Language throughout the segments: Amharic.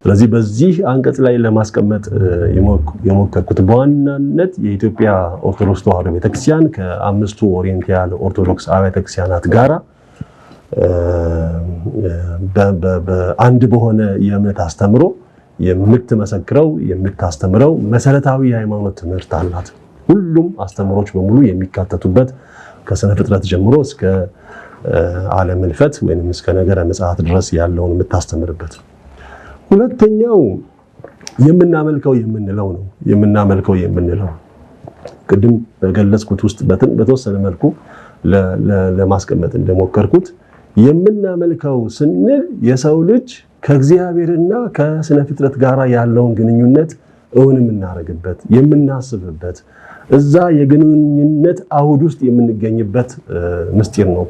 ስለዚህ በዚህ አንቀጽ ላይ ለማስቀመጥ የሞከርኩት በዋናነት የኢትዮጵያ ኦርቶዶክስ ተዋሕዶ ቤተክርስቲያን ከአምስቱ ኦሪየንታል ኦርቶዶክስ አብያተ ክርስቲያናት ጋራ በአንድ በሆነ የእምነት አስተምሮ የምትመሰክረው የምታስተምረው መሰረታዊ የሃይማኖት ትምህርት አላት። ሁሉም አስተምሮች በሙሉ የሚካተቱበት ከስነ ፍጥረት ጀምሮ እስከ ዓለም ሕልፈት ወይንም እስከ ነገረ ምጽአት ድረስ ያለውን የምታስተምርበት። ሁለተኛው የምናመልከው የምንለው ቅድም በገለጽኩት ውስጥ በተወሰነ መልኩ ለማስቀመጥ እንደሞከርኩት የምናመልከው ስንል የሰው ልጅ ከእግዚአብሔርና ከስነ ፍጥረት ጋር ያለውን ግንኙነት እውን የምናረግበት የምናስብበት እዛ የግንኙነት አውድ ውስጥ የምንገኝበት ምስጢር ነው።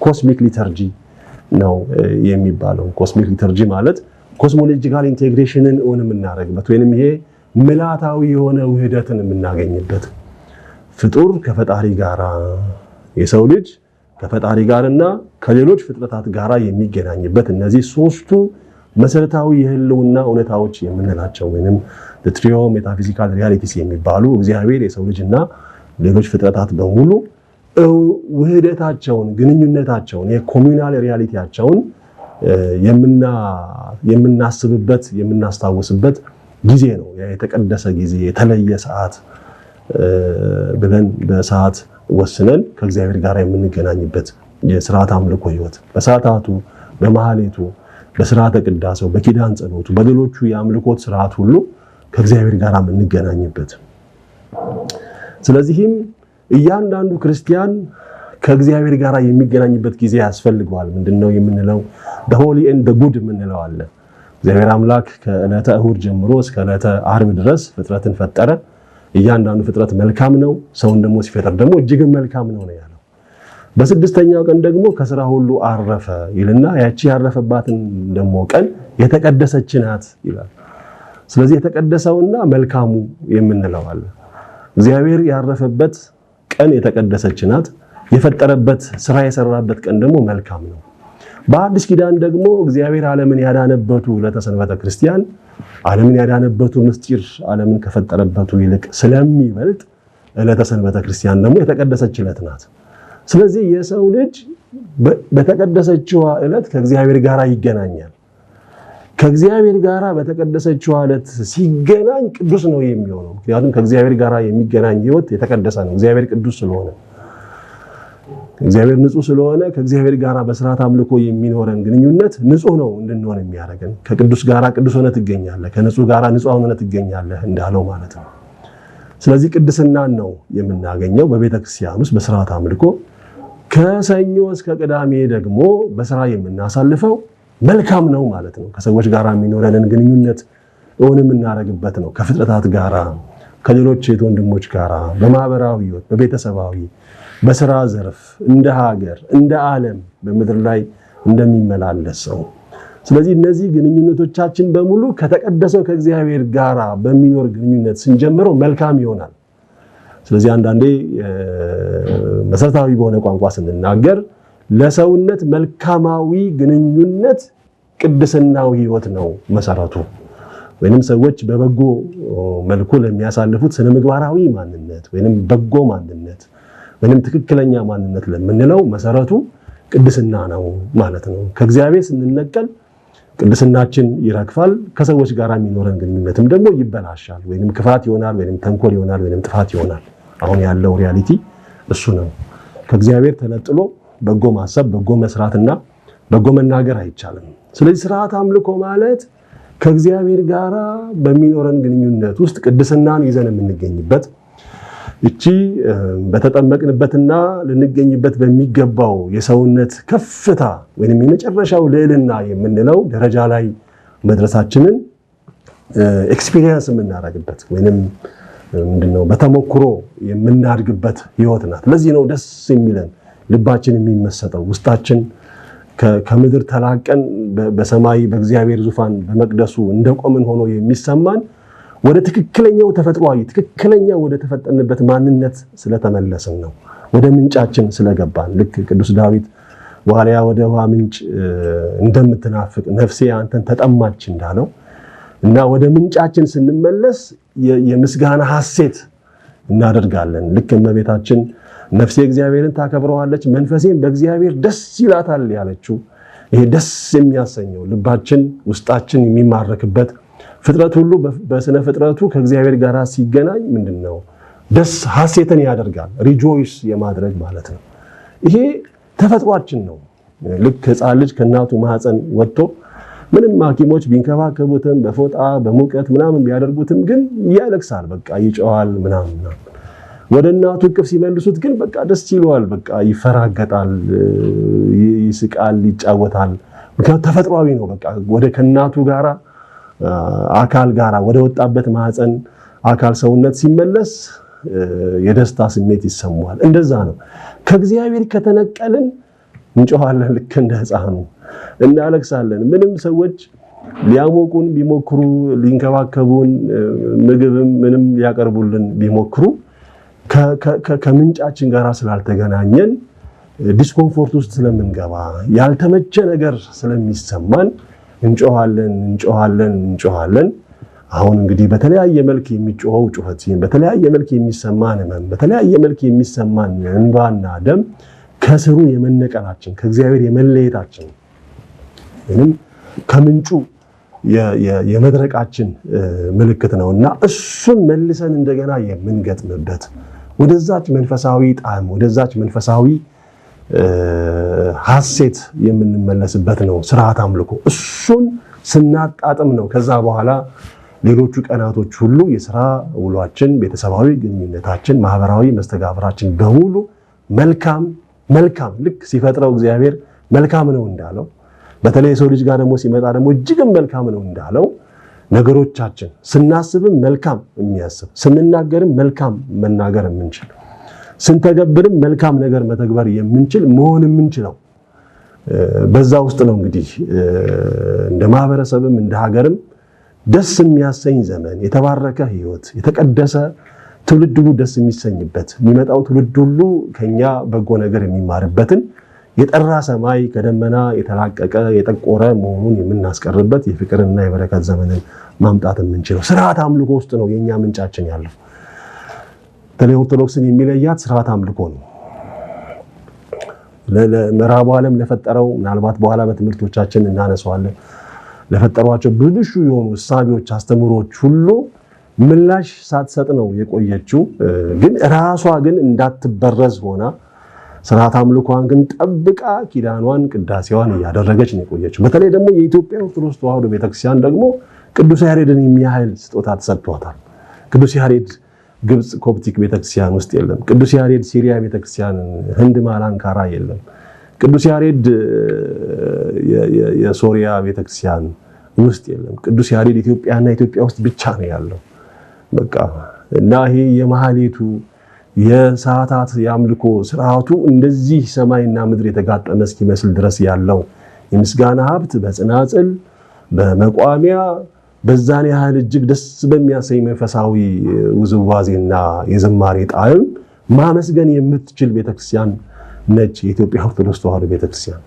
ኮስሚክ ሊተርጂ ነው የሚባለው። ኮስሚክ ሊተርጂ ማለት ኮስሞሎጂካል ኢንቴግሬሽንን እውን የምናረግበት ወይንም ይሄ ምልአታዊ የሆነ ውህደትን የምናገኝበት ፍጡር ከፈጣሪ ጋራ የሰው ልጅ ከፈጣሪ ጋርና ከሌሎች ፍጥረታት ጋራ የሚገናኝበት እነዚህ ሶስቱ መሰረታዊ የህልውና እውነታዎች የምንላቸው ወይንም ትሪዮ ሜታፊዚካል ሪያሊቲስ የሚባሉ እግዚአብሔር የሰው ልጅና ሌሎች ፍጥረታት በሙሉ ውህደታቸውን ግንኙነታቸውን የኮሚዩናል ሪያሊቲያቸውን የምናስብበት የምናስታውስበት ጊዜ ነው። የተቀደሰ ጊዜ የተለየ ሰዓት ብለን በሰዓት ወስነን ከእግዚአብሔር ጋር የምንገናኝበት የሥርዓተ አምልኮ ህይወት በሰዓታቱ በመሐሌቱ በሥርዓተ ቅዳሴው በኪዳን ጸሎቱ በሌሎቹ የአምልኮት ስርዓት ሁሉ ከእግዚአብሔር ጋር የምንገናኝበት። ስለዚህም እያንዳንዱ ክርስቲያን ከእግዚአብሔር ጋር የሚገናኝበት ጊዜ ያስፈልገዋል። ምንድነው የምንለው? the holy and the good የምንለው አለ። እግዚአብሔር አምላክ ከዕለተ እሁድ ጀምሮ እስከ ዕለተ ዓርብ ድረስ ፍጥረትን ፈጠረ። እያንዳንዱ ፍጥረት መልካም ነው፣ ሰውን ደግሞ ሲፈጠር ደግሞ እጅግም መልካም ነው ያለው። በስድስተኛው ቀን ደግሞ ከሥራ ሁሉ አረፈ ይልና ያቺ ያረፈባትን ደግሞ ቀን የተቀደሰች ናት ይላል። ስለዚህ የተቀደሰውና መልካሙ የምንለው አለ። እግዚአብሔር ያረፈበት ቀን የተቀደሰች ናት፣ የፈጠረበት ስራ የሰራበት ቀን ደግሞ መልካም ነው። በአዲስ ኪዳን ደግሞ እግዚአብሔር ዓለምን ያዳነበቱ ለተሰንበተ ክርስቲያን ዓለምን ያዳነበቱ ምስጢር ዓለምን ከፈጠረበቱ ይልቅ ስለሚበልጥ ለተሰንበተ ክርስቲያን ደግሞ የተቀደሰች ዕለት ናት። ስለዚህ የሰው ልጅ በተቀደሰችው ዕለት ከእግዚአብሔር ጋር ይገናኛል። ከእግዚአብሔር ጋር በተቀደሰችው ዕለት ሲገናኝ ቅዱስ ነው የሚሆነው። ምክንያቱም ከእግዚአብሔር ጋር የሚገናኝ ህይወት የተቀደሰ ነው። እግዚአብሔር ቅዱስ ስለሆነ እግዚአብሔር ንጹህ ስለሆነ ከእግዚአብሔር ጋር በሥርዓተ አምልኮ የሚኖረን ግንኙነት ንጹህ ነው እንድንሆን የሚያደርገን። ከቅዱስ ጋር ቅዱስ ሆነ ትገኛለህ፣ ከንጹህ ጋር ንጹህ ሆነ ትገኛለህ እንዳለው ማለት ነው። ስለዚህ ቅድስናን ነው የምናገኘው በቤተክርስቲያን ውስጥ በሥርዓተ አምልኮ። ከሰኞ እስከ ቅዳሜ ደግሞ በሥራ የምናሳልፈው መልካም ነው ማለት ነው። ከሰዎች ጋር የሚኖረንን ግንኙነት እውን የምናደርግበት ነው። ከፍጥረታት ጋራ፣ ከሌሎች እህት ወንድሞች ጋራ፣ በማህበራዊ ህይወት፣ በቤተሰባዊ፣ በሥራ ዘርፍ፣ እንደ ሀገር፣ እንደ ዓለም በምድር ላይ እንደሚመላለስ ሰው። ስለዚህ እነዚህ ግንኙነቶቻችን በሙሉ ከተቀደሰው ከእግዚአብሔር ጋራ በሚኖር ግንኙነት ስንጀምረው መልካም ይሆናል። ስለዚህ አንዳንዴ መሰረታዊ በሆነ ቋንቋ ስንናገር ለሰውነት መልካማዊ ግንኙነት ቅድስናዊ ህይወት ነው መሰረቱ። ወይንም ሰዎች በበጎ መልኩ ለሚያሳልፉት ስነ ምግባራዊ ማንነት ወይንም በጎ ማንነት ወይንም ትክክለኛ ማንነት ለምንለው መሰረቱ ቅድስና ነው ማለት ነው። ከእግዚአብሔር ስንነቀል ቅድስናችን ይረግፋል። ከሰዎች ጋር የሚኖረን ግንኙነትም ደግሞ ይበላሻል። ወይንም ክፋት ይሆናል፣ ወይንም ተንኮል ይሆናል፣ ወይንም ጥፋት ይሆናል። አሁን ያለው ሪያሊቲ እሱ ነው። ከእግዚአብሔር ተነጥሎ በጎ ማሰብ፣ በጎ መስራትና በጎ መናገር አይቻልም። ስለዚህ ሥርዓተ አምልኮ ማለት ከእግዚአብሔር ጋራ በሚኖረን ግንኙነት ውስጥ ቅድስናን ይዘን የምንገኝበት እቺ በተጠመቅንበትና ልንገኝበት በሚገባው የሰውነት ከፍታ ወይንም የመጨረሻው ልዕልና የምንለው ደረጃ ላይ መድረሳችንን ኤክስፒሪየንስ የምናደርግበት ወይንም ምንድነው በተሞክሮ የምናድግበት ህይወት ናት። ለዚህ ነው ደስ የሚለን ልባችን የሚመሰጠው ውስጣችን ከምድር ተላቀን በሰማይ በእግዚአብሔር ዙፋን በመቅደሱ እንደቆምን ሆኖ የሚሰማን ወደ ትክክለኛው ተፈጥሯዊ ትክክለኛው ወደ ተፈጠንበት ማንነት ስለተመለስን ነው። ወደ ምንጫችን ስለገባን ልክ ቅዱስ ዳዊት ዋልያ ወደ ውሃ ምንጭ እንደምትናፍቅ ነፍሴ አንተን ተጠማች እንዳለው እና ወደ ምንጫችን ስንመለስ የምስጋና ሐሴት እናደርጋለን። ልክ እመቤታችን ነፍሴ እግዚአብሔርን ታከብረዋለች መንፈሴም በእግዚአብሔር ደስ ይላታል ያለችው ይሄ ደስ የሚያሰኘው ልባችን ውስጣችን የሚማረክበት ፍጥረት ሁሉ በስነ ፍጥረቱ ከእግዚአብሔር ጋር ሲገናኝ ምንድነው ደስ ሐሴትን ያደርጋል ሪጆይስ የማድረግ ማለት ነው። ይሄ ተፈጥሯችን ነው። ልክ ሕፃን ልጅ ከእናቱ ማህፀን ወጥቶ ምንም ሐኪሞች ቢንከባከቡትም በፎጣ በሙቀት ምናምን ቢያደርጉትም ግን ያለቅሳል፣ በቃ ይጮሃል ምናምን። ወደ እናቱ እቅፍ ሲመልሱት ግን በቃ ደስ ይለዋል፣ በቃ ይፈራገጣል፣ ይስቃል፣ ይጫወታል። ምክንያቱም ተፈጥሯዊ ነው። በቃ ወደ ከእናቱ ጋራ አካል ጋራ ወደ ወጣበት ማህፀን አካል ሰውነት ሲመለስ የደስታ ስሜት ይሰማዋል። እንደዛ ነው። ከእግዚአብሔር ከተነቀልን እንጮሃለን፣ ልክ እንደ ሕፃኑ እናለቅሳለን። ምንም ሰዎች ሊያሞቁን ቢሞክሩ ሊንከባከቡን ምግብም ምንም ሊያቀርቡልን ቢሞክሩ ከምንጫችን ጋር ስላልተገናኘን ዲስኮምፎርት ውስጥ ስለምንገባ ያልተመቸ ነገር ስለሚሰማን እንጮሃለን። አሁን እንግዲህ በተለያየ መልክ የሚጮኸው ጩኸት፣ በተለያየ መልክ የሚሰማን ህመም፣ በተለያየ መልክ የሚሰማን እንባና ደም ከስሩ የመነቀላችን ከእግዚአብሔር የመለየታችን ወይንም ከምንጩ የመድረቃችን ምልክት ነውና እሱን መልሰን እንደገና የምንገጥምበት ወደዛች መንፈሳዊ ጣዕም ወደዛች መንፈሳዊ ሐሴት የምንመለስበት ነው ስርዓት አምልኮ። እሱን ስናጣጥም ነው ከዛ በኋላ ሌሎቹ ቀናቶች ሁሉ የሥራ ውሏችን፣ ቤተሰባዊ ግንኙነታችን፣ ማህበራዊ መስተጋብራችን በሙሉ መልካም ልክ ሲፈጥረው እግዚአብሔር መልካም ነው እንዳለው በተለይ የሰው ልጅ ጋር ደግሞ ሲመጣ ደግሞ እጅግም መልካም ነው እንዳለው ነገሮቻችን ስናስብም መልካም የሚያስብ ስንናገርም መልካም መናገር የምንችል ስንተገብርም መልካም ነገር መተግበር የምንችል መሆን የምንችለው በዛ ውስጥ ነው። እንግዲህ እንደ ማህበረሰብም እንደ ሀገርም ደስ የሚያሰኝ ዘመን፣ የተባረከ ህይወት፣ የተቀደሰ ትውልድ ሁሉ ደስ የሚሰኝበት የሚመጣው ትውልድ ሁሉ ከኛ በጎ ነገር የሚማርበትን የጠራ ሰማይ ከደመና የተላቀቀ የጠቆረ መሆኑን የምናስቀርበት የፍቅርና የበረከት ዘመንን ማምጣት የምንችለው ስርዓት አምልኮ ውስጥ ነው የኛ ምንጫችን ያለው። በተለይ ኦርቶዶክስን የሚለያት ስርዓት አምልኮ ነው። ለምዕራቡ ዓለም ለፈጠረው ምናልባት በኋላ በትምህርቶቻችን እናነሳዋለን ለፈጠሯቸው ብልሹ የሆኑ እሳቢዎች አስተምሮች ሁሉ ምላሽ ሳትሰጥ ነው የቆየችው። ግን ራሷ ግን እንዳትበረዝ ሆና ስርዓት አምልኮን ግን ጠብቃ ኪዳኗን ቅዳሴዋን እያደረገች ነው የቆየችው። በተለይ ደግሞ የኢትዮጵያ ኦርቶዶክስ ተዋሕዶ ቤተክርስቲያን ደግሞ ቅዱስ ያሬድን የሚያህል ስጦታ ተሰጥቷታል። ቅዱስ ያሬድ ግብጽ ኮፕቲክ ቤተክርስቲያን ውስጥ የለም። ቅዱስ ያሬድ ሲሪያ ቤተክርስቲያን ህንድ ማላንካራ የለም። ቅዱስ ያሬድ የሶሪያ ቤተክርስቲያን ውስጥ የለም። ቅዱስ ያሬድ ኢትዮጵያና ኢትዮጵያ ውስጥ ብቻ ነው ያለው። በቃ እና ይሄ የማህሌቱ የሰዓታት የአምልኮ ስርዓቱ እንደዚህ ሰማይና ምድር የተጋጠመ እስኪመስል ድረስ ያለው የምስጋና ሀብት በጽናጽል በመቋሚያ በዛን ያህል እጅግ ደስ በሚያሰኝ መንፈሳዊ ውዝዋዜና የዝማሬ ጣዕም ማመስገን የምትችል ቤተክርስቲያን ነች የኢትዮጵያ ኦርቶዶክስ ተዋሕዶ ቤተክርስቲያን።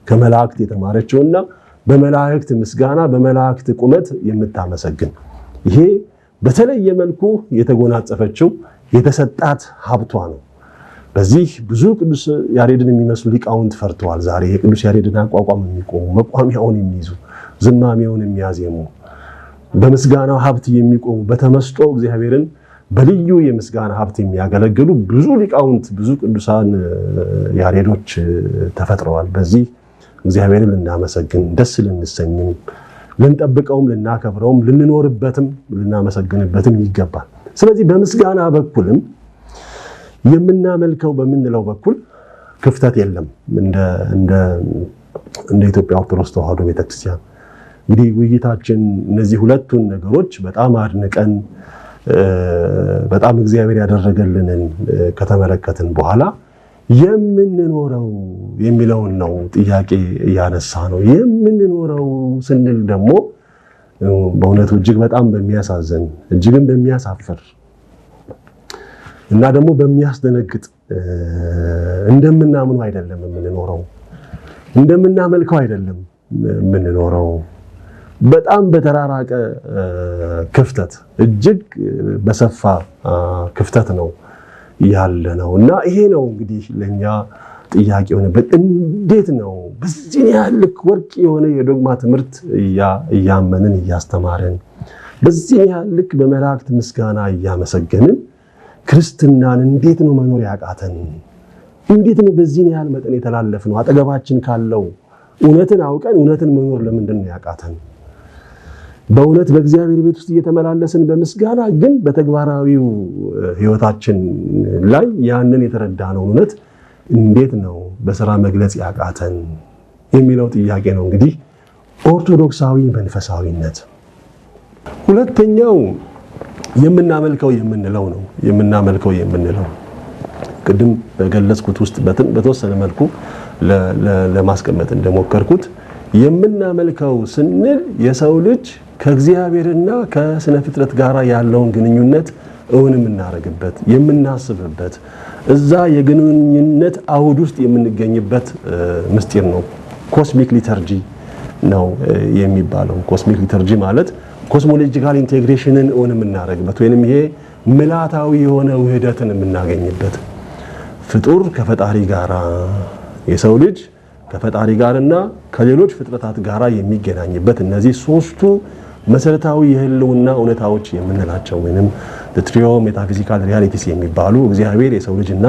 ከመላእክት የተማረችውና በመላእክት ምስጋና በመላእክት ቁመት የምታመሰግን ይሄ በተለየ መልኩ የተጎናጸፈችው የተሰጣት ሀብቷ ነው። በዚህ ብዙ ቅዱስ ያሬድን የሚመስሉ ሊቃውንት ፈርተዋል። ዛሬ የቅዱስ ያሬድን አቋቋም የሚቆሙ መቋሚያውን የሚይዙ ዝማሜውን የሚያዜሙ በምስጋናው ሀብት የሚቆሙ በተመስጦ እግዚአብሔርን በልዩ የምስጋና ሀብት የሚያገለግሉ ብዙ ሊቃውንት ብዙ ቅዱሳን ያሬዶች ተፈጥረዋል። በዚህ እግዚአብሔርን ልናመሰግን ደስ ልንሰኝም ልንጠብቀውም ልናከብረውም ልንኖርበትም ልናመሰግንበትም ይገባል። ስለዚህ በምስጋና በኩልም የምናመልከው በምንለው በኩል ክፍተት የለም። እንደ ኢትዮጵያ ኦርቶዶክስ ተዋሕዶ ቤተክርስቲያን እንግዲህ ውይይታችን እነዚህ ሁለቱን ነገሮች በጣም አድንቀን በጣም እግዚአብሔር ያደረገልንን ከተመለከትን በኋላ የምንኖረው የሚለውን ነው ጥያቄ እያነሳ ነው። የምንኖረው ስንል ደግሞ በእውነቱ እጅግ በጣም በሚያሳዝን እጅግም በሚያሳፍር እና ደግሞ በሚያስደነግጥ እንደምናምኑ አይደለም የምንኖረው፣ እንደምናመልከው አይደለም የምንኖረው። በጣም በተራራቀ ክፍተት እጅግ በሰፋ ክፍተት ነው ያለነውና ይሄ ነው እንግዲህ ለኛ ጥያቄ ሆነበት እንዴት ነው በዚህ ያህል ወርቅ የሆነ የዶግማ ትምህርት እያመንን እያስተማረን በዚህ ያህል በመላእክት ምስጋና እያመሰገንን ክርስትናን እንዴት ነው መኖር ያቃተን እንዴት ነው በዚህ ያህል መጠን የተላለፍነው አጠገባችን ካለው እውነትን አውቀን እውነትን መኖር ለምንድን ነው ያቃተን በእውነት በእግዚአብሔር ቤት ውስጥ እየተመላለስን በምስጋና ግን በተግባራዊው ህይወታችን ላይ ያንን የተረዳነው እውነት እንዴት ነው በሥራ መግለጽ ያቃተን የሚለው ጥያቄ ነው እንግዲህ ኦርቶዶክሳዊ መንፈሳዊነት ሁለተኛው የምናመልከው የምንለው ቅድም በገለጽኩት ውስጥ በተወሰነ መልኩ ለማስቀመጥ እንደሞከርኩት የምናመልከው ስንል የሰው ልጅ ከእግዚአብሔርና ከስነ ፍጥረት ጋር ያለውን ግንኙነት እውን የምናረግበት የምናስብበት እዛ የግንኙነት አውድ ውስጥ የምንገኝበት ምስጢር ነው ኮስሚክ ሊተርጂ ነው የሚባለው ኮስሚክ ሊተርጂ ማለት ኮስሞሎጂካል ኢንቴግሬሽንን እውን የምናረግበት ወይንም ይሄ ምላታዊ የሆነ ውህደትን የምናገኝበት ፍጡር ከፈጣሪ ጋራ የሰው ልጅ ከፈጣሪ ጋርና ከሌሎች ፍጥረታት ጋራ የሚገናኝበት እነዚህ ሶስቱ መሰረታዊ የህልውና እውነታዎች የምንላቸው ወይንም the trio metaphysical realities የሚባሉ እግዚአብሔር የሰው ልጅና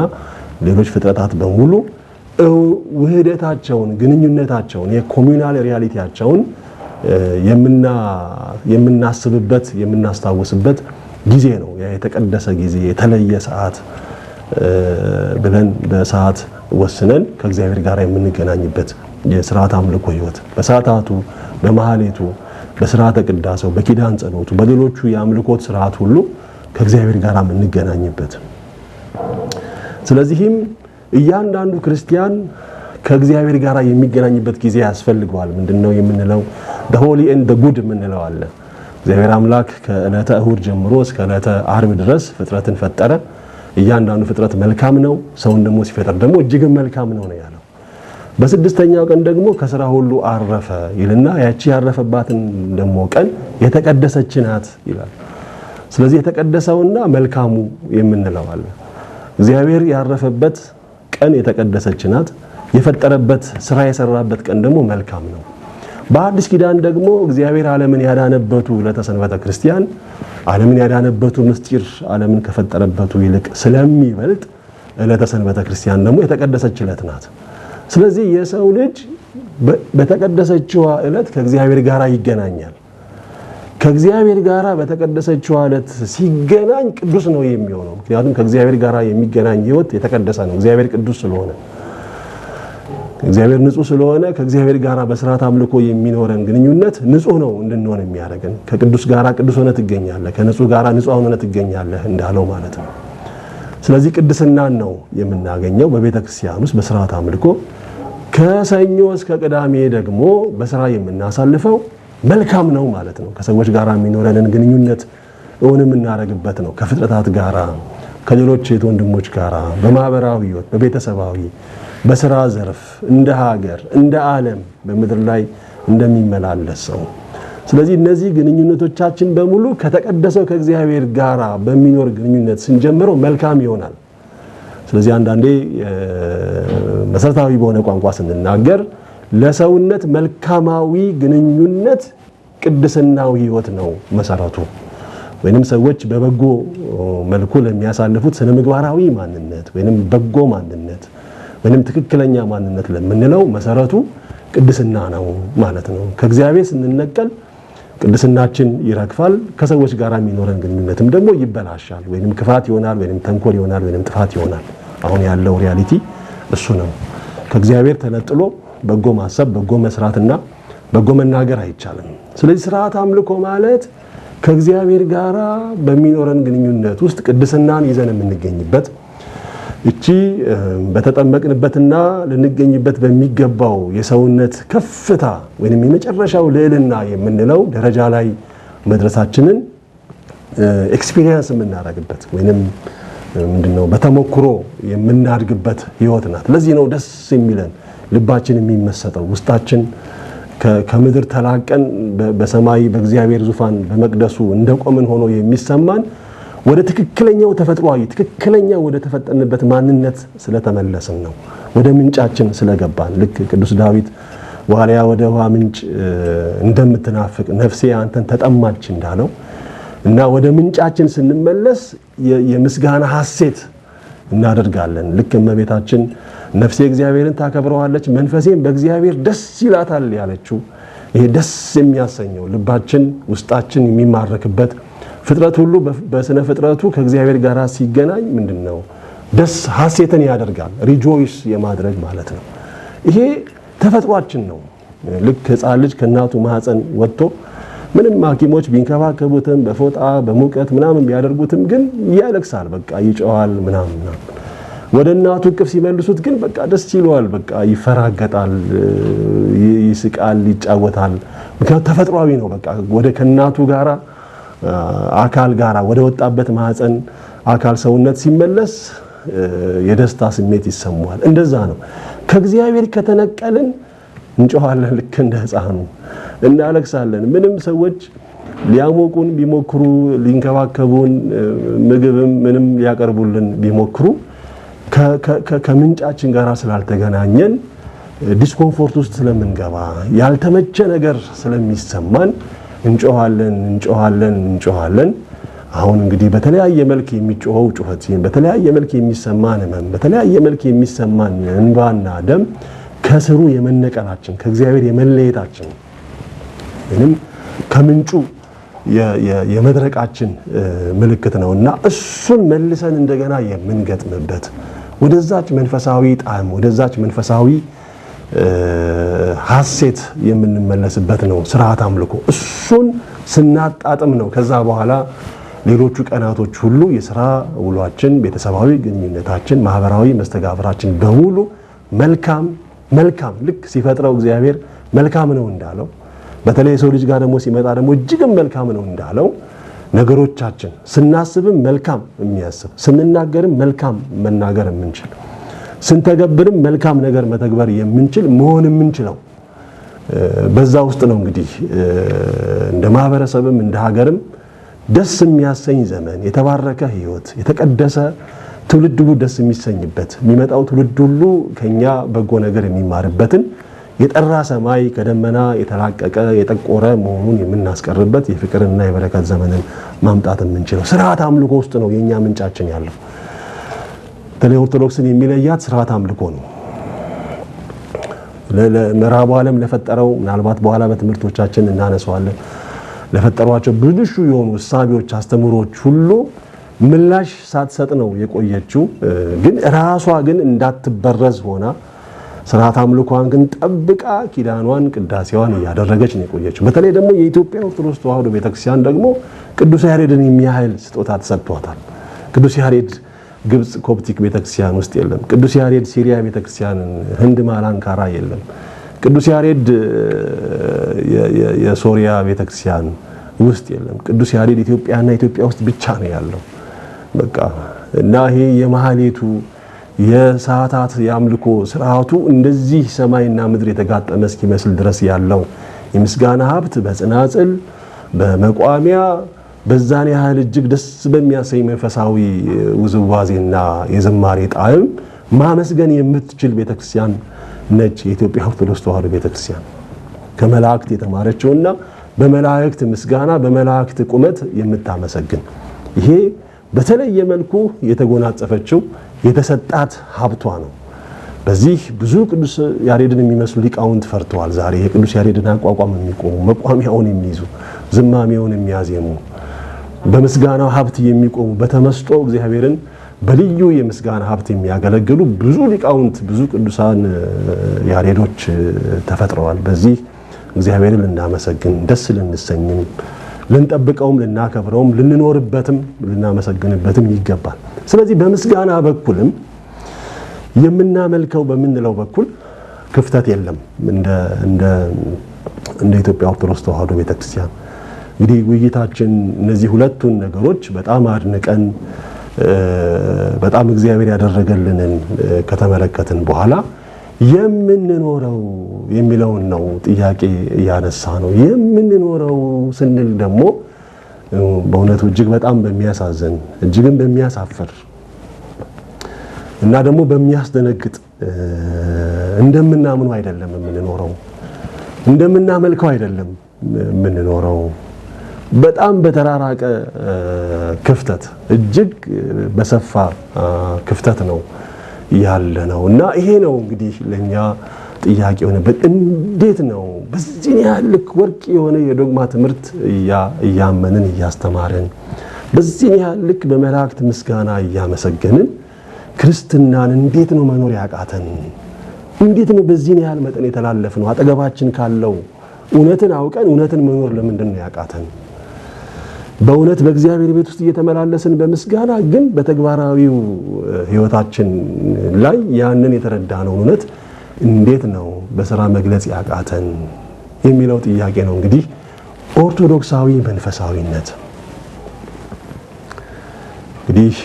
ሌሎች ፍጥረታት በሙሉ ውህደታቸውን ግንኙነታቸውን የኮሙናል ሪያሊቲያቸውን የምናስብበት የምናስታውስበት ጊዜ ነው የተቀደሰ ጊዜ የተለየ ሰዓት ብለን በሰዓት ወስነን ከእግዚአብሔር ጋር የምንገናኝበት የሥርዓት አምልኮ ህይወት በሰዓታቱ በመሐሌቱ በሥርዓተ ቅዳሴው በኪዳን ጸሎቱ በሌሎቹ የአምልኮት ሥርዓት ሁሉ ከእግዚአብሔር ጋር የምንገናኝበት ስለዚህም እያንዳንዱ ክርስቲያን ከእግዚአብሔር ጋር የሚገናኝበት ጊዜ ያስፈልገዋል ምንድነው የምንለው the holy and the good የምንለው አለ እግዚአብሔር አምላክ ከዕለተ እሁድ ጀምሮ እስከ ዕለተ ዓርብ ድረስ ፍጥረትን ፈጠረ እያንዳንዱ ፍጥረት መልካም ነው ሰውን ደግሞ ሲፈጠር ደግሞ እጅግ መልካም ነው ያለው በስድስተኛው ቀን ደግሞ ከሥራ ሁሉ አረፈ ይልና ያቺ ያረፈባትን ደግሞ ቀን የተቀደሰች ናት ይላል ስለዚህ የተቀደሰውና መልካሙ የምንለው አለ እግዚአብሔር ያረፈበት ቀን የተቀደሰች ናት የፈጠረበት ሥራ የሰራበት ቀን ደግሞ መልካም ነው በአዲስ ኪዳን ደግሞ እግዚአብሔር ዓለምን ያዳነበቱ ለተሰንበተ ክርስቲያን ዓለምን ያዳነበቱ ምስጢር ዓለምን ከፈጠረበቱ ይልቅ ስለሚበልጥ ለተሰንበተ ክርስቲያን ደግሞ የተቀደሰች ዕለት ናት ስለዚህ የሰው ልጅ በተቀደሰችው ዕለት ከእግዚአብሔር ጋር ይገናኛል ከእግዚአብሔር ጋር በተቀደሰችው ዕለት ሲገናኝ ቅዱስ ነው የሚሆነው ምክንያቱም ከእግዚአብሔር ጋር የሚገናኝ ህይወት የተቀደሰ ነው እግዚአብሔር ቅዱስ ስለሆነ እግዚአብሔር ንጹህ ስለሆነ ከእግዚአብሔር ጋር በሥርዓት አምልኮ የሚኖረን ግንኙነት ንጹህ ነው እንድንሆን የሚያደርገን ከቅዱስ ጋር ቅዱስ ሆነ ትገኛለህ ከንጹህ ጋር ንጹህ ሆነ ትገኛለህ እንዳለው ማለት ነው ስለዚህ ቅድስናን ነው የምናገኘው በቤተ ክርስቲያን ውስጥ በሥርዓት አምልኮ ከሰኞ እስከ ቅዳሜ ደግሞ በሥራ የምናሳልፈው መልካም ነው ማለት ነው ከሰዎች ጋር የሚኖረንን ግንኙነት እውን የምናረግበት ነው ከፍጥረታት ጋር ከሌሎች ወንድሞች ጋር በማህበራዊ ህይወት በቤተሰባዊ በሥራ ዘርፍ እንደ ሀገር እንደ ዓለም በመድር ላይ እንደሚመላለስ ሰው ስለዚህ እነዚህ ግንኙነቶቻችን በሙሉ ከተቀደሰው ከእግዚአብሔር ጋር በሚኖር ግንኙነት ስንጀምረው መልካም ይሆናል ስለዚህ አንዳንዴ መሰረታዊ በሆነ ቋንቋ ስንናገር ለሰውነት መልካማዊ ግንኙነት ቅድስናዊ ህይወት ነው መሰረቱ ወይንም ሰዎች በበጎ መልኩ ለሚያሳልፉት ስነ ምግባራዊ ማንነት ወይንም በጎ ማንነት ወይንም ትክክለኛ ማንነት ለምንለው መሰረቱ ቅድስና ነው ማለት ነው ከእግዚአብሔር ስንነቀል ቅድስናችን ይረክፋል ከሰዎች ጋር የሚኖረን ግንኙነትም ደግሞ ይበላሻል ወይንም ክፋት ይሆናል ወይንም ተንኮል ይሆናል ወይንም ጥፋት ይሆናል አሁን ያለው ሪያሊቲ እሱ ነው ከእግዚአብሔር ተነጥሎ በጎ ማሰብ በጎ መስራትና በጎ መናገር አይቻልም ስለዚህ ሥርዓት አምልኮ ማለት ከእግዚአብሔር ጋር በሚኖረን ግንኙነት ውስጥ ቅድስናን ይዘን የምንገኝበት እቺ በተጠመቅንበትና ልንገኝበት በሚገባው የሰውነት ከፍታ ወይንም የመጨረሻው ልዕልና የምንለው ደረጃ ላይ መድረሳችንን ኤክስፒሪየንስ የምናደርግበት ወይንም ምንድነው በተሞክሮ የምናድግበት ህይወት ናት ለዚህ ነው ደስ የሚለን ልባችን የሚመሰጠው ውስጣችን ከምድር ተላቀን በሰማይ በእግዚአብሔር ዙፋን በመቅደሱ እንደቆምን ሆኖ የሚሰማን ወደ ትክክለኛው ተፈጥሯዊ ትክክለኛው ወደ ተፈጠንበት ማንነት ስለተመለስን ነው። ወደ ምንጫችን ስለገባን ልክ ቅዱስ ዳዊት ዋልያ ወደ ውሃ ምንጭ እንደምትናፍቅ ነፍሴ አንተን ተጠማች እንዳለው እና ወደ ምንጫችን ስንመለስ የምስጋና ሐሴት እናደርጋለን። ልክ እመቤታችን ነፍሴ እግዚአብሔርን ታከብረዋለች መንፈሴም በእግዚአብሔር ደስ ይላታል ያለችው ይሄ ደስ የሚያሰኘው ልባችን ውስጣችን የሚማረክበት ፍጥረት ሁሉ በስነ ፍጥረቱ ከእግዚአብሔር ጋር ሲገናኝ ምንድነው ደስ ሐሴትን ያደርጋል ሪጆይስ የማድረግ ማለት ነው። ይሄ ተፈጥሯችን ነው። ልክ ሕፃን ልጅ ከእናቱ ማህፀን ወጥቶ ምንም ሐኪሞች ቢንከባከቡትም በፎጣ በሙቀት ምናምን ቢያደርጉትም ግን ያለቅሳል በቃ ይጮሃል ምናምን ወደ እናቱ እቅፍ ሲመልሱት ግን በቃ ደስ ይለዋል በቃ ይፈራገጣል ይስቃል ይጫወታል ምክንያቱም ተፈጥሯዊ ነው። በቃ ወደ ከእናቱ ጋራ አካል ጋራ ወደ ወጣበት ማህፀን አካል ሰውነት ሲመለስ የደስታ ስሜት ይሰማዋል። እንደዛ ነው። ከእግዚአብሔር ከተነቀልን እንጮሃለን ልክ እንደ ሕፃኑ እናለቅሳለን። ምንም ሰዎች ሊያሞቁን ቢሞክሩ ሊንከባከቡን ምግብም ምንም ሊያቀርቡልን ቢሞክሩ ከምንጫችን ጋር ስላልተገናኘን ዲስኮምፎርት ውስጥ ስለምንገባ ያልተመቸ ነገር ስለሚሰማን እንጮሃለን። አሁን እንግዲህ በተለያየ መልክ የሚጮኸው ጩኸት በተለያየ መልክ የሚሰማን ህመም በተለያየ መልክ የሚሰማን እንባና ደም ከስሩ የመነቀላችን ከእግዚአብሔር የመለየታችን ወይንም ከምንጩ የመድረቃችን ምልክት ነውና እሱን መልሰን እንደገና የምንገጥምበት ወደዛች መንፈሳዊ ጣዕም ወደዛች መንፈሳዊ ሐሴት የምንመለስበት ነው ስርዓት አምልኮ። እሱን ስናጣጥም ነው ከዛ በኋላ ሌሎቹ ቀናቶች ሁሉ የሥራ ውሏችን ቤተሰባዊ ግንኙነታችን ማህበራዊ መስተጋብራችን በሙሉ መልካም ልክ ሲፈጥረው እግዚአብሔር መልካም ነው እንዳለው በተለይ የሰው ልጅ ጋር ደግሞ ሲመጣ ደግሞ እጅግም መልካም ነው እንዳለው ነገሮቻችን ስናስብም መልካም የሚያስብ ስንናገርም መልካም መናገር የምንችል ስንተገብርም መልካም ነገር መተግበር የምንችል መሆን የምንችለው በዛ ውስጥ ነው። እንግዲህ እንደ ማህበረሰብም እንደ ሀገርም ደስ የሚያሰኝ ዘመን የተባረከ ህይወት የተቀደሰ ትውልድ ሁሉ ደስ የሚሰኝበት የሚመጣው ትውልድ ሁሉ ከኛ በጎ ነገር የሚማርበትን የጠራ ሰማይ ከደመና የተላቀቀ የጠቆረ መሆኑን የምናስቀርበት የፍቅርና የበረከት ዘመንን ማምጣት የምንችለው ስርዓት አምልኮ ውስጥ ነው የኛ ምንጫችን ያለው። በተለይ ኦርቶዶክስን የሚለያት ስርዓት አምልኮ ነው። ለምዕራቡ ዓለም ለፈጠረው ምናልባት በኋላ በትምህርቶቻችን እናነሳዋለን ለፈጠሯቸው ብልሹ የሆኑ እሳቢዎች አስተምሮች ሁሉ ምላሽ ሳትሰጥ ነው የቆየችው። ግን ራሷ ግን እንዳትበረዝ ሆና ስርዓት አምልኮን ግን ጠብቃ ኪዳኗን ቅዳሴዋን ያደረገች ነው የቆየችው። በተለይ ደግሞ የኢትዮጵያ ኦርቶዶክስ ተዋሕዶ ቤተክርስቲያን ደግሞ ቅዱስ ያሬድን የሚያህል ስጦታ ተሰጥቷታል። ቅዱስ ያሬድ ግብጽ ኮፕቲክ ቤተክርስቲያን ውስጥ የለም። ቅዱስ ያሬድ ሲሪያ ቤተክርስቲያን ህንድ ማላንካራ የለም። ቅዱስ ያሬድ የሶሪያ ቤተክርስቲያን ውስጥ የለም። ቅዱስ ያሬድ ኢትዮጵያና ኢትዮጵያ ውስጥ ብቻ ነው ያለው። በቃ እና ይሄ የማህሌቱ የሰዓታት የአምልኮ ስርዓቱ እንደዚህ ሰማይና ምድር የተጋጠመ እስኪመስል ድረስ ያለው የምስጋና ሀብት በጽናጽል በመቋሚያ በዛን ያህል እጅግ ደስ በሚያሰኝ መንፈሳዊ ውዝዋዜና የዝማሬ ጣዕም ማመስገን የምትችል ቤተክርስቲያን ነች የኢትዮጵያ ኦርቶዶክስ ተዋሕዶ ቤተክርስቲያን። ከመላእክት የተማረችውና በመላእክት ምስጋና በመላእክት ቁመት የምታመሰግን ይሄ በተለየ መልኩ የተጎናጸፈችው የተሰጣት ሀብቷ ነው። በዚህ ብዙ ቅዱስ ያሬድን የሚመስሉ ሊቃውንት ፈርተዋል። ዛሬ የቅዱስ ያሬድን አቋቋም የሚቆሙ መቋሚያውን የሚይዙ ዝማሜውን የሚያዜሙ በምስጋናው ሀብት የሚቆሙ በተመስጦ እግዚአብሔርን በልዩ የምስጋና ሀብት የሚያገለግሉ ብዙ ሊቃውንት ብዙ ቅዱሳን ያሬዶች ተፈጥረዋል። በዚህ እግዚአብሔርን ልናመሰግን ደስ ልንሰኝም ልንጠብቀውም ልናከብረውም ልንኖርበትም ልናመሰግንበትም ይገባል። ስለዚህ በምስጋና በኩልም የምናመልከው በምንለው በኩል ክፍተት የለም። እንደ ኢትዮጵያ ኦርቶዶክስ ተዋሕዶ ቤተክርስቲያን እንግዲህ ውይይታችን እነዚህ ሁለቱን ነገሮች በጣም አድንቀን በጣም እግዚአብሔር ያደረገልንን ከተመለከትን በኋላ የምንኖረው የሚለውን ነው ጥያቄ ያነሳ ነው። የምንኖረው ስንል ደግሞ በእውነቱ እጅግ በጣም በሚያሳዝን እጅግም በሚያሳፍር እና ደግሞ በሚያስደነግጥ እንደምናምነው አይደለም የምንኖረው፣ እንደምናመልከው አይደለም የምንኖረው። በጣም በተራራቀ ክፍተት እጅግ በሰፋ ክፍተት ነው ያለ ነው እና ይሄ ነው እንግዲህ ለኛ ጥያቄ ሆነበት። እንዴት ነው በዚህ ያህል ልክ ወርቅ የሆነ የዶግማ ትምህርት እያመንን እያስተማረን በዚህ ያህል ልክ በመላእክት ምስጋና እያመሰገንን ክርስትናን እንዴት ነው መኖር ያቃተን? እንዴት ነው በዚህ ያህል መጠን የተላለፍነው? አጠገባችን ካለው እውነትን አውቀን እውነትን መኖር ለምንድን ነው ያቃተን? በእውነት በእግዚአብሔር ቤት ውስጥ እየተመላለስን በምስጋና ግን በተግባራዊው ህይወታችን ላይ ያንን የተረዳነው እውነት እንዴት ነው በሥራ መግለጽ ያቃተን የሚለው ጥያቄ ነው እንግዲህ ኦርቶዶክሳዊ መንፈሳዊነት። እንግዲህ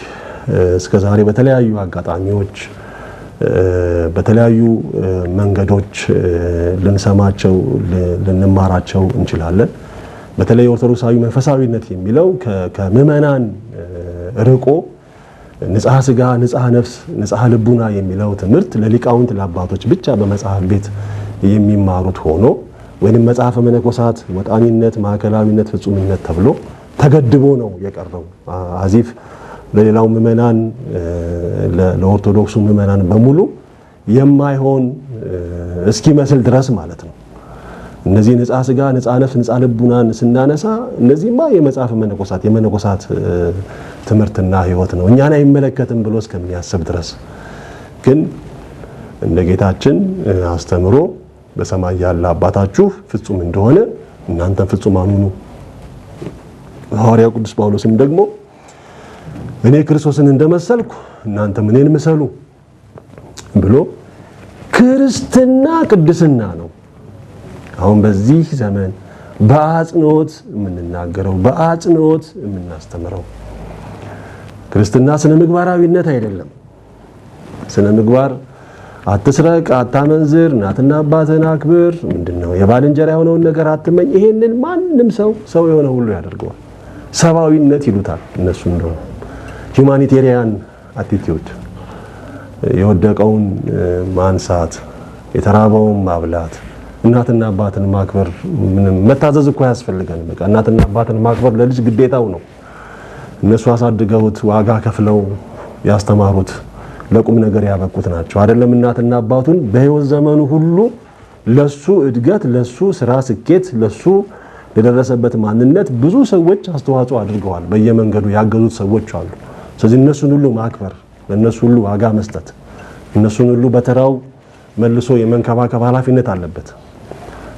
እስከዛሬ በተለያዩ አጋጣሚዎች በተለያዩ መንገዶች ልንሰማቸው ልንማራቸው እንችላለን። በተለይ ኦርቶዶክሳዊ መንፈሳዊነት የሚለው ከምዕመናን ርቆ ንጽሐ ሥጋ፣ ንጽሐ ነፍስ፣ ንጽሐ ልቡና የሚለው ትምህርት ለሊቃውንት ለአባቶች ብቻ በመጽሐፍ ቤት የሚማሩት ሆኖ ወይንም መጽሐፈ መነኮሳት ወጣኒነት፣ ማዕከላዊነት፣ ፍጹምነት ተብሎ ተገድቦ ነው የቀረው። አዚፍ ለሌላው ምዕመናን ለኦርቶዶክሱ ምዕመናን በሙሉ የማይሆን እስኪመስል ድረስ ማለት ነው። እነዚህ ንጽሐ ሥጋ፣ ንጽሐ ነፍስ፣ ንጽሐ ልቡናን ስናነሳ እነዚህማ የመጽሐፈ መነኮሳት የመነኮሳት ትምህርትና ሕይወት ነው እኛን አይመለከትም ብሎ እስከሚያስብ ድረስ ግን እንደ ጌታችን አስተምሮ በሰማይ ያለ አባታችሁ ፍጹም እንደሆነ እናንተም ፍጹማን ሁኑ። ሐዋርያው ቅዱስ ጳውሎስም ደግሞ እኔ ክርስቶስን እንደመሰልኩ እናንተም እኔን ምሰሉ ብሎ ክርስትና ቅድስና ነው። አሁን በዚህ ዘመን በአጽንኦት የምንናገረው በአጽንኦት የምናስተምረው ክርስትና ስነ ምግባራዊነት አይደለም። ስነ ምግባር አትስረቅ፣ አታመንዝር፣ እናትና አባትህን አክብር፣ ምንድነው የባልንጀራ የሆነውን ነገር አትመኝ። ይሄንን ማንም ሰው የሆነ ሁሉ ያደርገዋል። ሰብአዊነት ይሉታል እነሱ እንደሆነ ሁማኒቴሪያን አቲቲዩድ፣ የወደቀውን ማንሳት፣ የተራበውን ማብላት፣ እናትና አባትን ማክበር። ምንም መታዘዝ እኮ ያስፈልገን። በቃ እናትና አባትን ማክበር ለልጅ ግዴታው ነው። እነሱ አሳድገውት ዋጋ ከፍለው ያስተማሩት ለቁም ነገር ያበቁት ናቸው። አይደለም እናትና አባቱን በሕይወት ዘመኑ ሁሉ ለሱ እድገት፣ ለሱ ስራ ስኬት፣ ለሱ የደረሰበት ማንነት ብዙ ሰዎች አስተዋጽኦ አድርገዋል። በየመንገዱ ያገዙት ሰዎች አሉ። ስለዚህ እነሱን ሁሉ ማክበር፣ ለነሱ ሁሉ ዋጋ መስጠት፣ እነሱን ሁሉ በተራው መልሶ የመንከባከብ ኃላፊነት አለበት።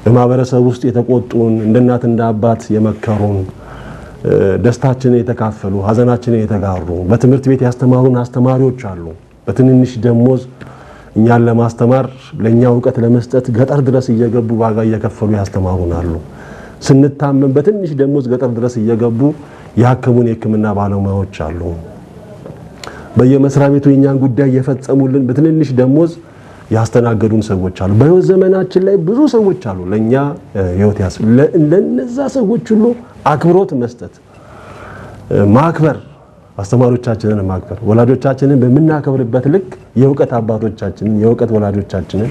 በማህበረሰብ ውስጥ የተቆጡን እንደ እናት እንደ አባት የመከሩን፣ ደስታችንን የተካፈሉ ሐዘናችንን የተጋሩ፣ በትምህርት ቤት ያስተማሩን አስተማሪዎች አሉ። በትንንሽ ደሞዝ እኛን ለማስተማር ለኛ ዕውቀት ለመስጠት ገጠር ድረስ እየገቡ ዋጋ እየከፈሉ ያስተማሩን አሉ። ስንታመም በትንሽ ደሞዝ ገጠር ድረስ እየገቡ ያከሙን የሕክምና ባለሙያዎች አሉ። በየመስሪያ ቤቱ የኛን ጉዳይ እየፈጸሙልን በትንንሽ ደሞዝ ያስተናገዱን ሰዎች አሉ። በሕይወት ዘመናችን ላይ ብዙ ሰዎች አሉ ለኛ ሕይወት ለነዛ ሰዎች ሁሉ አክብሮት መስጠት፣ ማክበር፣ አስተማሪዎቻችንን ማክበር፣ ወላጆቻችንን በመናከብርበት ልክ የዕውቀት አባቶቻችንን የዕውቀት ወላጆቻችንን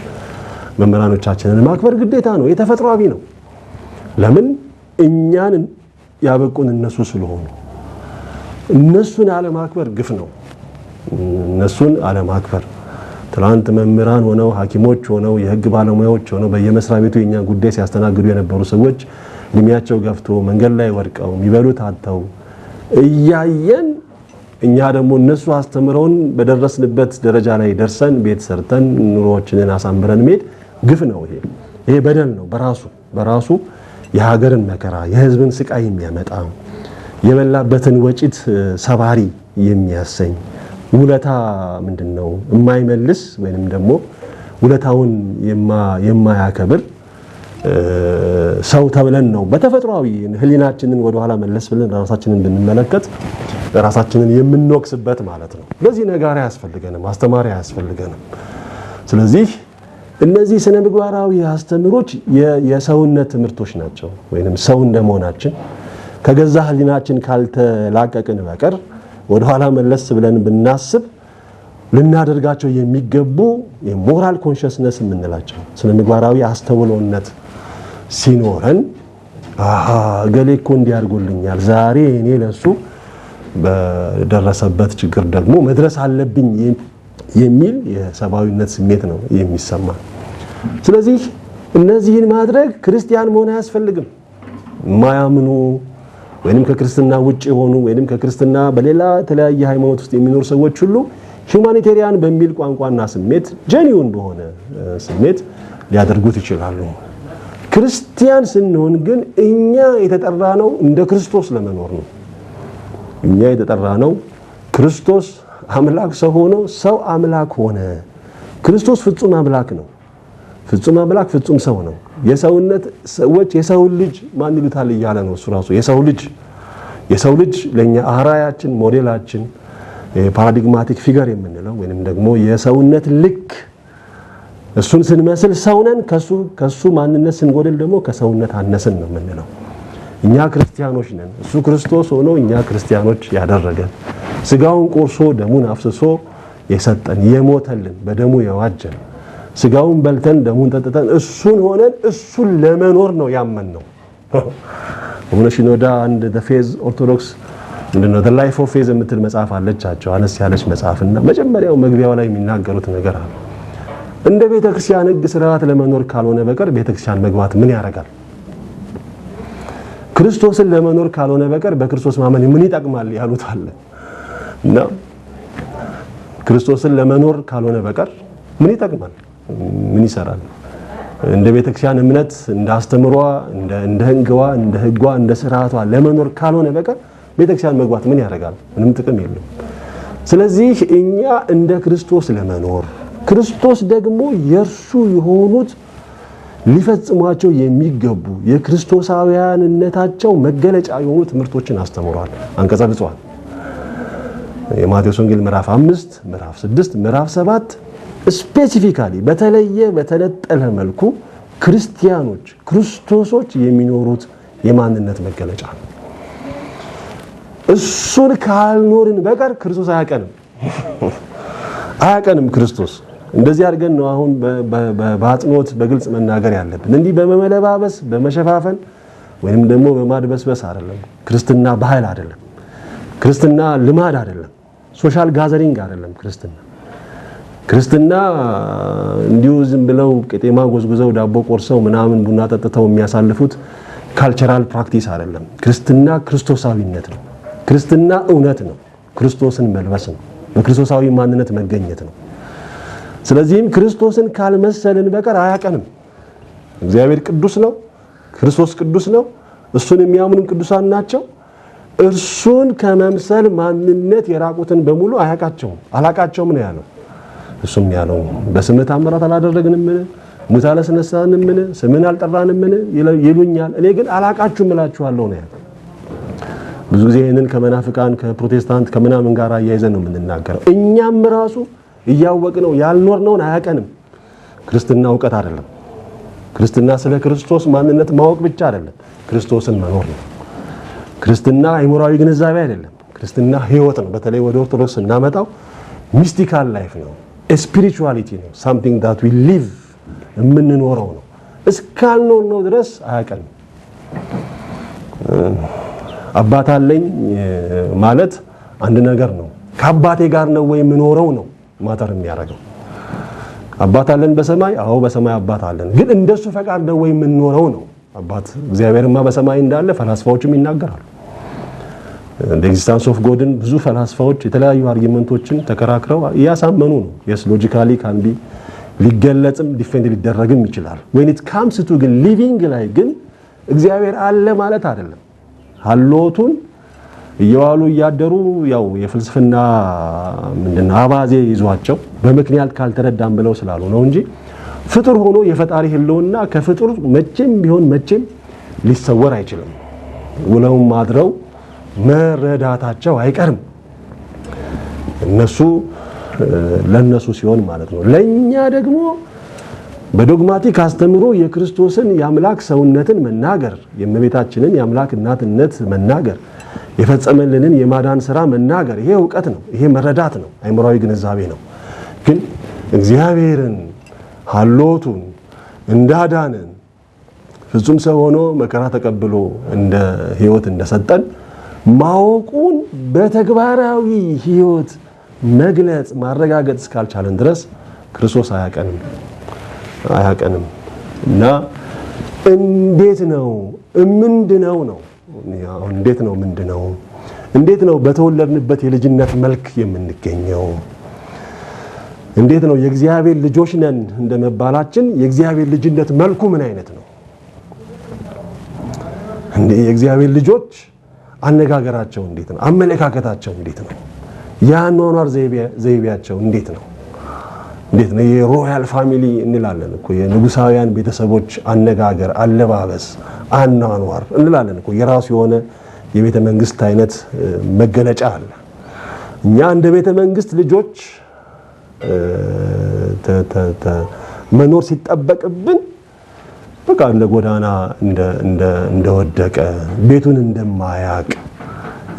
መምህራኖቻችንን ማክበር ግዴታ ነው። የተፈጥሯዊ ነው። ለምን እኛን ያበቁን እነሱ ስለሆኑ። እነሱን አለማክበር ግፍ ነው። እነሱን አለማክበር ትላንት መምህራን ሆነው ሐኪሞች ሆነው የሕግ ባለሙያዎች ሆነው በየመስሪያ ቤቱ የኛን ጉዳይ ሲያስተናግዱ የነበሩ ሰዎች እድሜያቸው ገፍቶ መንገድ ላይ ወድቀው የሚበሉት አጥተው እያየን እኛ ደግሞ እነሱ አስተምረውን በደረስንበት ደረጃ ላይ ደርሰን ቤት ሰርተን ኑሮዎችንን አሳምረን መሄድ ግፍ ነው። ይሄ በደል ነው። በራሱ የሀገርን መከራ የሕዝብን ስቃይ የሚያመጣ የበላበትን ወጪት ሰባሪ የሚያሰኝ ውለታ ምንድነው የማይመልስ ወይንም ደግሞ ውለታውን የማያከብር ሰው ተብለን ነው በተፈጥሯዊ ህሊናችንን ወደ ኋላ መለስ ብለን ራሳችንን እንድንመለከት ራሳችንን የምንወቅስበት ማለት ነው። ለዚህ ነገር አያስፈልገንም፣ ማስተማሪያ አያስፈልገንም። ስለዚህ እነዚህ ስነ ምግባራዊ አስተምሮች የሰውነት ትምህርቶች ናቸው ወይንም ሰው እንደመሆናችን ከገዛ ህሊናችን ካልተላቀቅን በቀር ወደ ኋላ መለስ ብለን ብናስብ ልናደርጋቸው የሚገቡ የሞራል ኮንሽስነስ የምንላቸው ስነ ምግባራዊ አስተውሎነት ሲኖረን ገሌኮ እንዲያርጉልኛል ዛሬ እኔ ለሱ በደረሰበት ችግር ደግሞ መድረስ አለብኝ የሚል የሰባዊነት ስሜት ነው የሚሰማ ስለዚህ እነዚህን ማድረግ ክርስቲያን መሆን አያስፈልግም ማያምኑ ወይንም ከክርስትና ውጪ ሆኑ ወይንም ከክርስትና በሌላ ተለያየ ሃይማኖት ውስጥ የሚኖሩ ሰዎች ሁሉ ሁማኒቴሪያን በሚል ቋንቋና ስሜት ጀኒውን በሆነ ስሜት ሊያደርጉት ይችላሉ ክርስቲያን ስንሆን ግን እኛ የተጠራነው እንደ ክርስቶስ ለመኖር ነው እኛ የተጠራነው ክርስቶስ አምላክ ሰው ሆኖ ሰው አምላክ ሆነ ክርስቶስ ፍጹም አምላክ ነው ፍጹም አምላክ ፍጹም ሰው ነው የሰውነት ሰዎች የሰው ልጅ ማን ይሉታል ይያለ ነው እሱ ራሱ የሰው ልጅ ለኛ አራያችን ሞዴላችን ፓራዲግማቲክ ፊገር የምንለው ወይንም ደግሞ የሰውነት ልክ እሱን ስንመስል ሰውነን ከሱ ማንነት ስንጎደል ደግሞ ከሰውነት አነስን ነው የምንለው እኛ ክርስቲያኖች ነን እሱ ክርስቶስ ሆኖ እኛ ክርስቲያኖች ያደረገን ስጋውን ቆርሶ ደሙን አፍስሶ የሰጠን የሞተልን በደሙ የዋጀን ስጋውን በልተን ደሙን ጠጥተን እሱን ሆነን እሱን ለመኖር ነው ያመንነው ወነ ሽኖዳ አንድ ፌዝ ኦርቶዶክስ እንደነ the life of faith የምትል መጽሐፍ አለቻቸው አነስ ያለች መጽሐፍና መጀመሪያው መግቢያው ላይ የሚናገሩት ነገር አለ እንደ ቤተክርስቲያን ህግ ስርዓት ለመኖር ካልሆነ በቀር ቤተክርስቲያን መግባት ምን ያረጋል ክርስቶስን ለመኖር ካልሆነ በቀር በክርስቶስ ማመን ምን ይጠቅማል ያሉት አለ እና ክርስቶስን ለመኖር ካልሆነ በቀር ምን ይጠቅማል ምን ይሰራል እንደ ቤተክርስቲያን እምነት እንደ አስተምሯ እንደ ህግዋ እንደ ስርዓቷ ለመኖር ካልሆነ በቀር ቤተክርስቲያን መግባት ምን ያረጋል ምንም ጥቅም የለውም ስለዚህ እኛ እንደ ክርስቶስ ለመኖር ክርስቶስ ደግሞ የርሱ የሆኑት ሊፈጽሟቸው የሚገቡ የክርስቶሳውያንነታቸው መገለጫ የሆኑ ትምህርቶችን አስተምሯል አንቀጸብጿል የማቴዎስ ወንጌል ምዕራፍ 5 ምዕራፍ 6 ምዕራፍ 7 ስፔሲፊካሊ በተለጠለ መልኩ ክርስቲያኖች ክርስቶሶች የሚኖሩት የማንነት መገለጫ ነው እሱን ካልኖርን በቀር ክርስቶስ አያቀንም ክርስቶስ እንደዚህ አድርገን ነው አሁን በአጽኖት በግልጽ መናገር ያለብን እንዲህ በመለባበስ በመሸፋፈን ወይንም ደግሞ በማድበስበስ አይደለም ክርስትና ባህል አይደለም ክርስትና ልማድ አይደለም ሶሻል ጋዘሪንግ አይደለም ክርስትና እንዲሁ ዝም ብለው ቄጤማ ጎዝጉዘው ዳቦ ቆርሰው ምናምን ቡና ጠጥተው የሚያሳልፉት ካልቸራል ፕራክቲስ አይደለም ክርስትና ክርስቶሳዊነት ነው ክርስትና እውነት ነው ክርስቶስን መልበስ ነው በክርስቶሳዊ ማንነት መገኘት ነው ስለዚህም ክርስቶስን ካልመሰልን በቀር አያቀንም እግዚአብሔር ቅዱስ ነው ክርስቶስ ቅዱስ ነው እሱን የሚያምኑ ቅዱሳን ናቸው እርሱን ከመምሰል ማንነት የራቁትን በሙሉ አላቃቸውም ነው ያለው እሱም ያለው በስምህ ተአምራት አላደረግንም ሙት አላስነሳንም ስምን አልጠራንም ይሉኛል እኔ ግን አላቃችሁም እላችኋለሁ ነው ያለው ብዙ ጊዜ ይሄንን ከመናፍቃን ከፕሮቴስታንት ከምናምን ጋር ያይዘን ነው የምንናገረው እኛም ራሱ እያወቅነው ያልኖርነውን አያቀንም ክርስትና ዕውቀት አይደለም ክርስትና ስለ ክርስቶስ ማንነት ማወቅ ብቻ አይደለም ክርስቶስን መኖር ነው ክርስትና አይሞራዊ ግንዛቤ አይደለም ክርስትና ህይወት ነው በተለይ ወደ ኦርቶዶክስ እናመጣው ሚስቲካል ላይፍ ነው ስፒሪቹዋሊቲ ነው something that we live የምንኖረው ነው እስካልኖርነው ድረስ አያቀንም አባት አለኝ ማለት አንድ ነገር ነው ከአባቴ ጋር ነው ወይ የምኖረው ነው ማተር የሚያደርገው አባት አለን በሰማይ አዎ በሰማይ አባት አለን ግን እንደሱ ፈቃድ ነው ወይ የምንኖረው ነው አባት እግዚአብሔርማ በሰማይ እንዳለ ፈላስፋዎችም ይናገራሉ the existence of God ብዙ ፈላስፋዎች የተለያዩ አርጊመንቶችን ተከራክረው ያሳመኑ ነው yes logically can be ሊገለጽም ዲፌንድ ሊደረግም ይችላል when it comes to ግን living ላይ ግን እግዚአብሔር አለ ማለት አይደለም ሀሎቱን እየዋሉ እያደሩ ያው የፍልስፍና ምንድነው አባዜ ይዟቸው በምክንያት ካልተረዳም ብለው ስላሉ ነው እንጂ ፍጡር ሆኖ የፈጣሪ ህልውና ከፍጡር መቼም ሊሰወር አይችልም ውለውም ማድረው መረዳታቸው አይቀርም ለነሱ ሲሆን ማለት ነው ለኛ ደግሞ በዶግማቲክ አስተምሮ የክርስቶስን የአምላክ ሰውነትን መናገር፣ የእመቤታችንን የአምላክ እናትነት መናገር፣ የፈጸመልንን የማዳን ሥራ መናገር ይሄ ዕውቀት ነው፣ ይሄ መረዳት ነው፣ አይምሮአዊ ግንዛቤ ነው። ግን እግዚአብሔርን ሀሎቱን እንዳዳነን ፍጹም ሰው ሆኖ መከራ ተቀብሎ እንደ ሕይወት እንደሰጠን ማወቁን በተግባራዊ ሕይወት መግለጽ ማረጋገጥ እስካልቻለን ድረስ ክርስቶስ አያቀንም እና እንዴት ነው ምንድነው ነው እንዴት ነው ምንድነው እንዴት ነው በተወለድንበት የልጅነት መልክ የምንገኘው? እንዴት ነው የእግዚአብሔር ልጆች ነን እንደመባላችን የእግዚአብሔር ልጅነት መልኩ ምን አይነት ነው? እንዴ የእግዚአብሔር ልጆች አነጋገራቸው እንዴት ነው? አመለካከታቸው እንዴት ነው? ያኗኗር ዘይቤያቸው እንዴት ነው? እንዴት ነው የሮያል ፋሚሊ እንላለን እኮ የንጉሳውያን ቤተሰቦች አነጋገር፣ አለባበስ፣ አኗኗር እንላለን እኮ የራሱ የሆነ የቤተ መንግስት አይነት መገለጫ አለ። እኛ እንደ ቤተ መንግስት ልጆች መኖር ሲጠበቅብን በቃ እንደ ጎዳና እንደወደቀ ቤቱን እንደማያቅ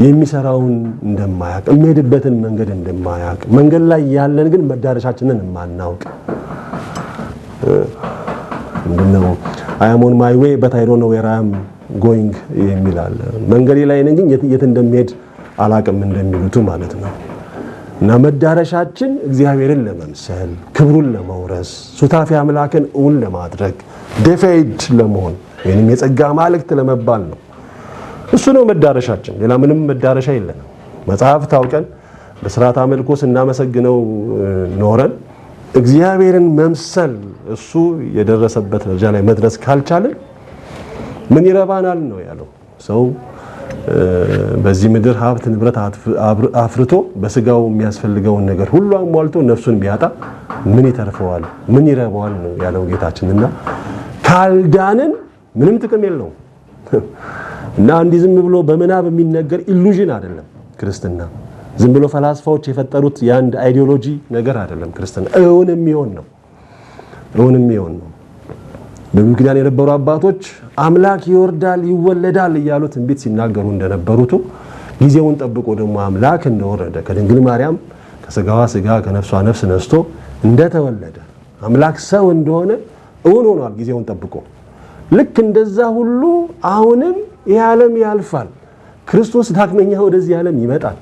የሚሰራውን እንደማያቅ የሚሄድበትን መንገድ እንደማያቅ መንገድ ላይ ያለን ግን መዳረሻችንን የማናውቅ ምንድነው I am on my way but I don't know where I am going የሚላል መንገዴ ላይ ነኝ ግን የት እንደሚሄድ አላቅም እንደሚሉት ማለት ነው። እና መዳረሻችን እግዚአብሔርን ለመምሰል ክብሩን ለመውረስ ሱታፊ አምላክን እውን ለማድረግ ዴፌይድ ለመሆን ወይንም የጸጋ ማለክት ለመባል ነው። እሱ ነው መዳረሻችን። ሌላ ምንም መዳረሻ የለንም። መጽሐፍ ታውቀን በሥርዓተ አምልኮ ስናመሰግነው ኖረን እግዚአብሔርን መምሰል እሱ የደረሰበት ደረጃ ላይ መድረስ ካልቻለን ምን ይረባናል ነው ያለው። ሰው በዚህ ምድር ሀብት ንብረት አፍርቶ በስጋው የሚያስፈልገውን ነገር ሁሉ አሟልቶ ነፍሱን ቢያጣ ምን ይተርፈዋል? ምን ይረባዋል ነው ያለው ጌታችንና ካልዳንን ምንም ጥቅም የለውም። እና እንዲህ ዝም ብሎ በመናብ የሚነገር ኢሉዥን አይደለም ክርስትና። ዝም ብሎ ፈላስፋዎች የፈጠሩት የአንድ አይዲዮሎጂ ነገር አይደለም ክርስትና። እውን የሚሆን ነው። በብሉይ ኪዳን የነበሩ አባቶች አምላክ ይወርዳል ይወለዳል እያሉ ትንቢት ሲናገሩ እንደነበሩት ጊዜውን ጠብቆ ደግሞ አምላክ እንደወረደ ከድንግል ማርያም ከስጋዋ ስጋ ከነፍሷ ነፍስ ነስቶ እንደተወለደ አምላክ ሰው እንደሆነ እውን ሆኗል ጊዜውን ጠብቆ። ልክ እንደዛ ሁሉ አሁንም ይህ ዓለም ያልፋል፣ ክርስቶስ ዳግመኛ ወደዚህ ዓለም ይመጣል፣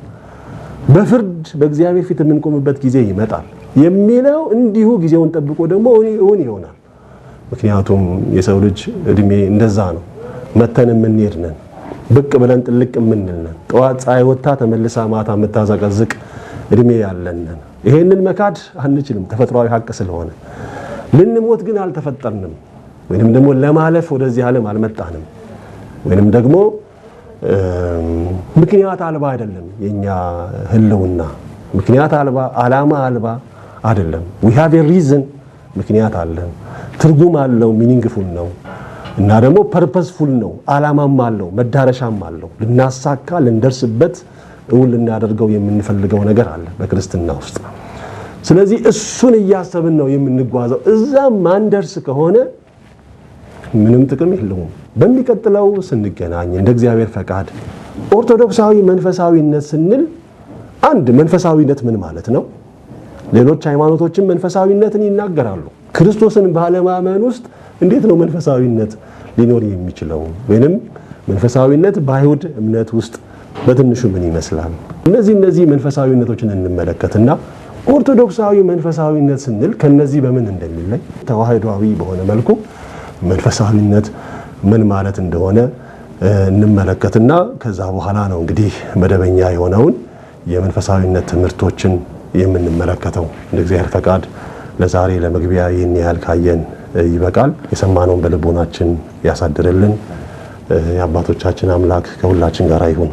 በፍርድ በእግዚአብሔር ፊት የምንቆምበት ጊዜ ይመጣል የሚለው እንዲሁ ጊዜውን ጠብቆ ደግሞ እውን ይሆናል። ምክንያቱም የሰው ልጅ እድሜ እንደዛ ነው። መተን የምንሄድ ነን፣ ብቅ ብለን ጥልቅ የምንል ነን። ጠዋት ፀሐይ ወጣ ተመልሳ ማታ የምታዘቀዝቅ እድሜ ያለን ነን። ይሄንን መካድ አንችልም ተፈጥሯዊ ሀቅ ስለሆነ። ልንሞት ግን አልተፈጠርንም፣ ወይንም ደግሞ ለማለፍ ወደዚህ ዓለም አልመጣንም፣ ወይንም ደግሞ ምክንያት አልባ አይደለም። የኛ ህልውና ምክንያት አልባ ዓላማ አልባ አይደለም። we have a reason፣ ምክንያት አለን፣ ትርጉም አለው፣ ሚኒንግፉል ነው እና ደግሞ ፐርፐስፉል ነው፣ ዓላማም አለው፣ መዳረሻም አለው። ልናሳካ ልንደርስበት እውን ልናደርገው የምንፈልገው ነገር አለ በክርስትና ውስጥ። ስለዚህ እሱን እያሰብን ነው የምንጓዘው። እዛም ማንደርስ ከሆነ ምንም ጥቅም የለውም። በሚቀጥለው ስንገናኝ እንደ እግዚአብሔር ፈቃድ ኦርቶዶክሳዊ መንፈሳዊነት ስንል አንድ መንፈሳዊነት ምን ማለት ነው? ሌሎች ሃይማኖቶችን መንፈሳዊነትን ይናገራሉ። ክርስቶስን ባለማመን ውስጥ እንዴት ነው መንፈሳዊነት ሊኖር የሚችለው? ወይንም መንፈሳዊነት በአይሁድ እምነት ውስጥ በትንሹ ምን ይመስላል? እነዚህ መንፈሳዊነቶችን እንመለከትና ኦርቶዶክሳዊ መንፈሳዊነት ስንል ከነዚህ በምን እንደሚለይ ተዋህዶአዊ በሆነ መልኩ መንፈሳዊነት ምን ማለት እንደሆነ እንመለከትና ከዛ በኋላ ነው እንግዲህ መደበኛ የሆነውን የመንፈሳዊነት ትምህርቶችን የምንመለከተው። እንደ እግዚአብሔር ፈቃድ ለዛሬ ለመግቢያ ይህን ያህል ካየን ይበቃል። የሰማነውን በልቦናችን ያሳድርልን። የአባቶቻችን አምላክ ከሁላችን ጋር ይሁን።